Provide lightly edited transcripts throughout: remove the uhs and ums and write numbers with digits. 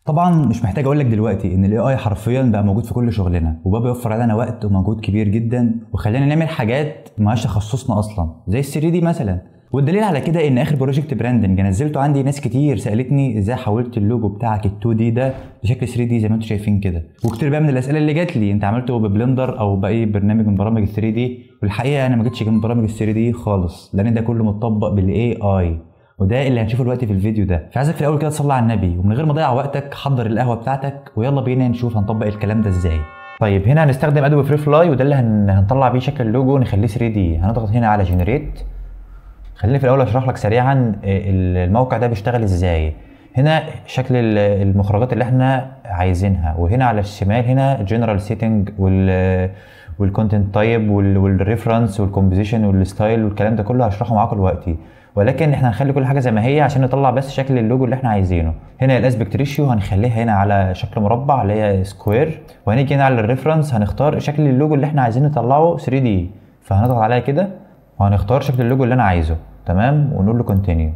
طبعا مش محتاج اقول لك دلوقتي ان الاي اي حرفيا بقى موجود في كل شغلنا، وبقى بيوفر علينا وقت ومجهود كبير جدا، وخلينا نعمل حاجات مالهاش تخصصنا اصلا زي ال 3 دي مثلا. والدليل على كده ان اخر بروجكت براندنج نزلته عندي، ناس كتير سالتني ازاي حولت اللوجو بتاعك ال 2 دي ده لشكل 3 دي زي ما انتم شايفين كده. وكتير بقى من الاسئله اللي جات لي، انت عملته ببلندر او باي برنامج من برامج ال 3 دي؟ والحقيقه انا ما جيتش جنب برامج ال 3 دي خالص، لان ده كله متطبق بالاي اي، وده اللي هنشوفه دلوقتي في الفيديو ده. فعايزك في الاول كده تصلي على النبي، ومن غير ما اضيع وقتك حضر القهوه بتاعتك ويلا بينا نشوف هنطبق الكلام ده ازاي. طيب هنا هنستخدم ادوبي فري فلاي، وده اللي هنطلع بيه شكل اللوجو نخليه 3 دي. هنضغط هنا على جنريت. خليني في الاول اشرح لك سريعا الموقع ده بيشتغل ازاي. هنا شكل المخرجات اللي احنا عايزينها، وهنا على الشمال هنا جنرال سيتنج والكونتنت تايب والريفرنس والكومبوزيشن والستايل والكلام ده كله هشرحه معاكم دلوقتي، ولكن احنا هنخلي كل حاجه زي ما هي عشان نطلع بس شكل اللوجو اللي احنا عايزينه. هنا الاسبكت ريشيو هنخليها هنا على شكل مربع اللي هي سكوير، وهنيجي هنا على الريفرنس هنختار شكل اللوجو اللي احنا عايزين نطلعه 3 دي، فهنضغط عليها كده وهنختار شكل اللوجو اللي انا عايزه. تمام، ونقول له كونتينيو،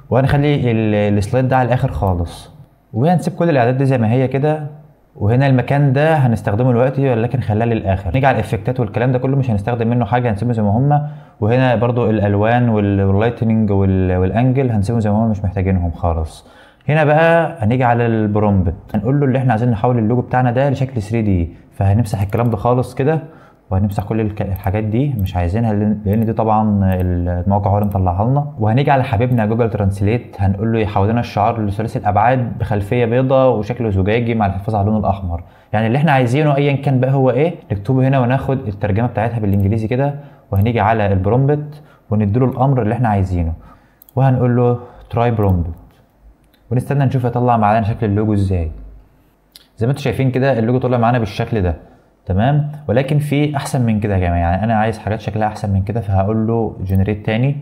وهنخلي السلايد ده على الاخر خالص، وهنسيب كل الاعداد دي زي ما هي كده. وهنا المكان ده هنستخدمه دلوقتي ولكن خلاه للاخر. نيجي على الافكتات والكلام ده كله مش هنستخدم منه حاجه، هنسيبه زي ما هما. وهنا برضو الالوان واللايتنينج والانجل هنسيبهم زي ما هما، مش محتاجينهم خالص. هنا بقى هنيجي على البرومبت، هنقول له اللي احنا عايزين نحول اللوجو بتاعنا ده لشكل 3 دي، فهنمسح الكلام ده خالص كده، وهنمسح كل الحاجات دي مش عايزينها، لان دي طبعا الموقع هو اللي مطلعها لنا. وهنيجي على حبيبنا جوجل ترانسليت، هنقول له يحول لنا الشعار لثلاثي الابعاد بخلفيه بيضاء وشكله زجاجي مع الحفاظ على اللون الاحمر. يعني اللي احنا عايزينه ايا كان بقى هو ايه نكتبه هنا، وناخد الترجمه بتاعتها بالانجليزي كده. وهنيجي على البرومبت ونديله الامر اللي احنا عايزينه، وهنقول له تراي برومبت، ونستنى نشوف يطلع معانا شكل اللوجو ازاي. زي ما انتم شايفين كده اللوجو طلع معانا بالشكل ده. تمام، ولكن في احسن من كده يا جماعه، يعني انا عايز حاجات شكلها احسن من كده، فهقول له جنريت تاني.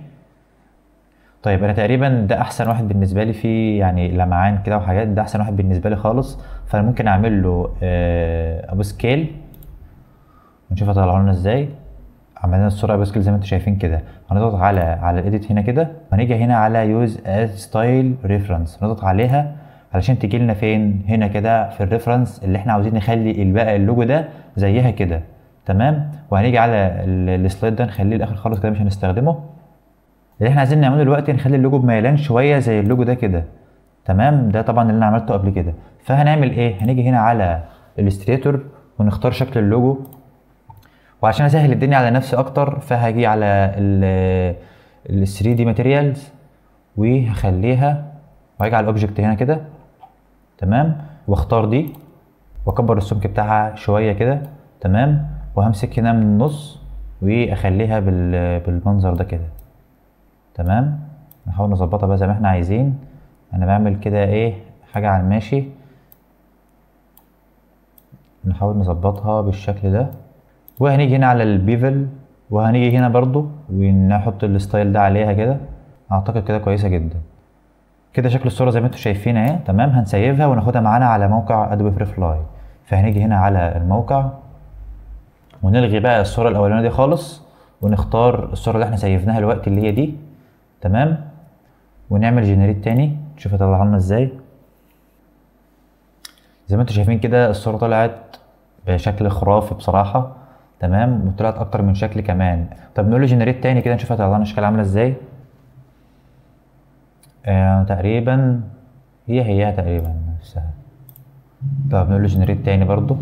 طيب انا تقريبا ده احسن واحد بالنسبه لي، فيه يعني لمعان كده وحاجات، ده احسن واحد بالنسبه لي خالص. فانا ممكن اعمل له ابو سكيل ونشوف هطلعه لنا ازاي. عملنا الصوره ابو سكيل زي ما انتم شايفين كده. هنضغط على الايديت هنا كده، وهنيجي هنا على يوز از ستايل ريفرنس، نضغط عليها علشان تيجي لنا فين هنا كده في الريفرنس اللي احنا عاوزين نخلي بقى اللوجو ده زيها كده. تمام، وهنيجي على السلايد ده نخليه الاخر خالص كده، مش هنستخدمه. اللي احنا عايزين نعمله دلوقتي نخلي اللوجو بميلان شويه زي اللوجو ده كده. تمام، ده طبعا اللي انا عملته قبل كده. فهنعمل ايه، هنيجي هنا على الستريتور ونختار شكل اللوجو، وعشان اسهل الدنيا على نفسي اكتر فهاجي على ال 3 دي ماتيريالز وهخليها، وهاجي على الاوبجكت هنا كده. تمام، واختار دي واكبر السمك بتاعها شويه كده. تمام، وهمسك هنا من النص واخليها بالمنظر ده كده. تمام، نحاول نظبطها بقى زي ما احنا عايزين. انا بعمل كده ايه حاجه على الماشي، نحاول نظبطها بالشكل ده. وهنيجي هنا على البيفل، وهنيجي هنا برضو ونحط الستايل ده عليها كده. اعتقد كده كويسه جدا كده. شكل الصوره زي ما انتم شايفين اهي. تمام، هنسيفها وناخدها معانا على موقع ادوبي فري فلاي. فهنيجي هنا على الموقع ونلغي بقى الصوره الاولانيه دي خالص، ونختار الصوره اللي احنا سيفناها دلوقتي اللي هي دي. تمام، ونعمل جنريت تاني نشوف هيطلعها لنا ازاي. زي ما انتم شايفين كده الصوره طلعت بشكل خرافي بصراحه. تمام، وطلعت اكتر من شكل كمان. طب نقول له جنريت تاني كده نشوف هيطلع لنا اشكال عامله ازاي. تقريبا هي تقريبا نفسها. طب نقول له جنريت تاني برضو.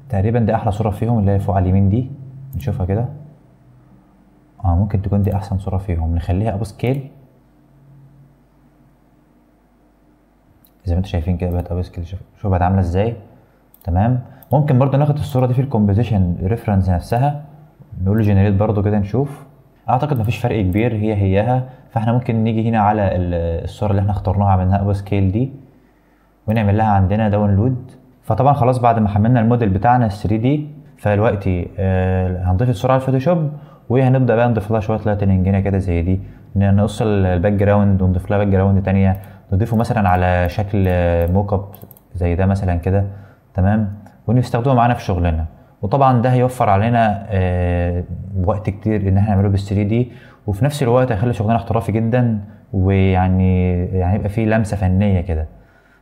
تقريبا دي احلى صوره فيهم اللي هي فوق على اليمين دي، نشوفها كده. ممكن تكون دي احسن صوره فيهم، نخليها ابو سكيل زي ما انتم شايفين كده. بقت ابو سكيل، شوف بقت عامله ازاي. تمام، ممكن برضو ناخد الصوره دي في الكومبوزيشن ريفرنس نفسها، نقول له جنريت برضو كده نشوف. اعتقد مفيش فرق كبير، هيها. فاحنا ممكن نيجي هنا على الصوره اللي احنا اخترناها عملناها ابو سكيل دي، ونعمل لها عندنا داونلود. فطبعا خلاص بعد ما حملنا الموديل بتاعنا ال 3 دي، فدلوقتي هنضيف الصوره على الفوتوشوب، وهنبدا بقى نضيف لها شويه لايتنج هنا كده زي دي. نقص الباك جراوند ونضيف لها باك جراوند تانيه، نضيفه مثلا على شكل موك اب زي ده مثلا كده. تمام، ونستخدمه معانا في شغلنا. وطبعا ده هيوفر علينا وقت كتير ان احنا نعمله بال 3 دي، وفي نفس الوقت هيخلي شغلنا احترافي جدا، ويعني يبقى فيه لمسه فنيه كده.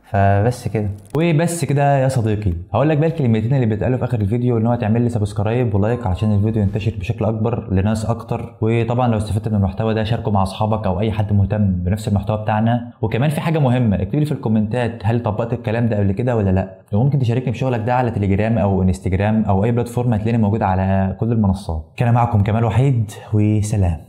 فبس كده وبس كده يا صديقي. هقول لك بقى الكلمتين اللي بيتقالوا في اخر الفيديو، ان هو تعمل لي سبسكرايب ولايك عشان الفيديو ينتشر بشكل اكبر لناس اكتر. وطبعا لو استفدت من المحتوى ده شاركه مع اصحابك او اي حد مهتم بنفس المحتوى بتاعنا. وكمان في حاجه مهمه، اكتب لي في الكومنتات هل طبقت الكلام ده قبل كده ولا لا، وممكن تشاركني بشغلك ده على تليجرام او انستجرام او اي بلاتفورم هتلاقيني موجود على كل المنصات. كان معكم كمال وحيد وسلام.